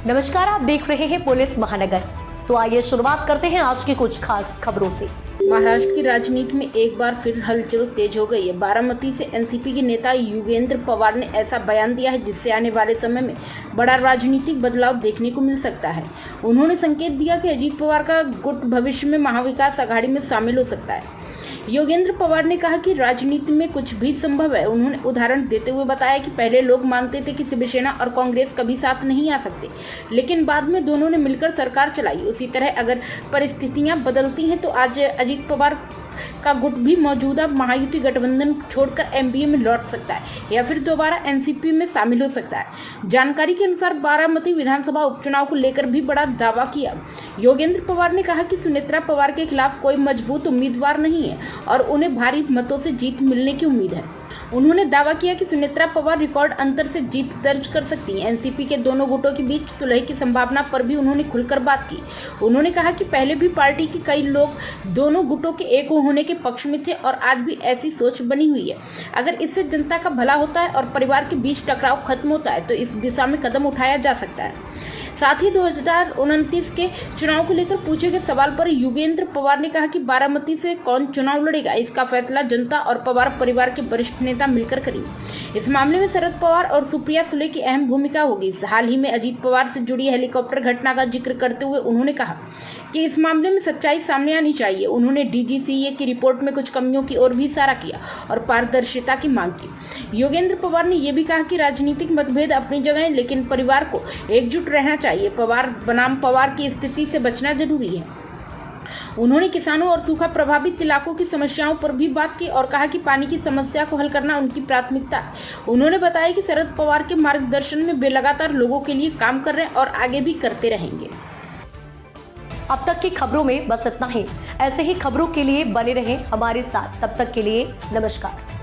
नमस्कार, आप देख रहे हैं पुलिस महानगर। तो आइए शुरुआत करते हैं आज की कुछ खास खबरों से। महाराष्ट्र की राजनीति में एक बार फिर हलचल तेज हो गई है। बारामती से एनसीपी के नेता योगेंद्र पवार ने ऐसा बयान दिया है जिससे आने वाले समय में बड़ा राजनीतिक बदलाव देखने को मिल सकता है। उन्होंने संकेत दिया कि अजीत पवार का गुट भविष्य में महाविकास आघाड़ी में शामिल हो सकता है। योगेंद्र पवार ने कहा कि राजनीति में कुछ भी संभव है। उन्होंने उदाहरण देते हुए बताया कि पहले लोग मानते थे कि शिवसेना और कांग्रेस कभी साथ नहीं आ सकते, लेकिन बाद में दोनों ने मिलकर सरकार चलाई। उसी तरह अगर परिस्थितियां बदलती हैं तो आज अजीत पवार का गुट भी मौजूदा महायुति गठबंधन छोड़कर एमपीए में लौट सकता है या फिर दोबारा एनसीपी में शामिल हो सकता है। जानकारी के अनुसार बारामती विधानसभा उपचुनाव को लेकर भी बड़ा दावा किया। योगेंद्र पवार ने कहा कि सुनेत्रा पवार के खिलाफ कोई मजबूत उम्मीदवार नहीं है और उन्हें भारी मतों से जीत मिलने की उम्मीद है। उन्होंने दावा किया कि सुनेत्रा पवार रिकॉर्ड अंतर से जीत दर्ज कर सकती हैं। एनसीपी के दोनों गुटों के बीच सुलह की संभावना पर भी उन्होंने खुलकर बात की। उन्होंने कहा कि पहले भी पार्टी के कई लोग दोनों गुटों के एक होने के पक्ष में थे और आज भी ऐसी सोच बनी हुई है। अगर इससे जनता का भला होता है और परिवार के बीच टकराव खत्म होता है तो इस दिशा में कदम उठाया जा सकता है। साथ ही 2029 के चुनाव को लेकर पूछे गए सवाल पर योगेंद्र पवार ने कहा कि बारामती से कौन चुनाव लड़ेगा, इसका फैसला जनता और पवार परिवार के वरिष्ठ नेता मिलकर करेंगे। इस मामले में शरद पवार और सुप्रिया सुले की अहम भूमिका होगी। हाल ही में अजीत पवार से जुड़ी हेलीकॉप्टर घटना का जिक्र करते हुए उन्होंने कहा कि इस मामले में सच्चाई सामने आनी चाहिए। उन्होंने डीजीसीए की रिपोर्ट में कुछ कमियों की ओर भी इशारा किया और पारदर्शिता की मांग की। योगेंद्र पवार ने यह भी कहा कि राजनीतिक मतभेद अपनी जगह है, लेकिन परिवार को एकजुट रहना चाहिए। पवार बनाम पवार की स्थिति से बचना जरूरी है। उन्होंने किसानों और सूखा प्रभावित इलाकों की समस्याओं पर भी बात की और कहा कि पानी की समस्या को हल करना उनकी प्राथमिकता है। उन्होंने बताया कि शरद पवार के मार्गदर्शन में वे लगातार लोगों के लिए काम कर रहे हैं और आगे भी करते रहेंगे। अब तक की खबरों में बस इतना ही। ऐसे ही खबरों के लिए बने रहें हमारे साथ। तब तक के लिए नमस्कार।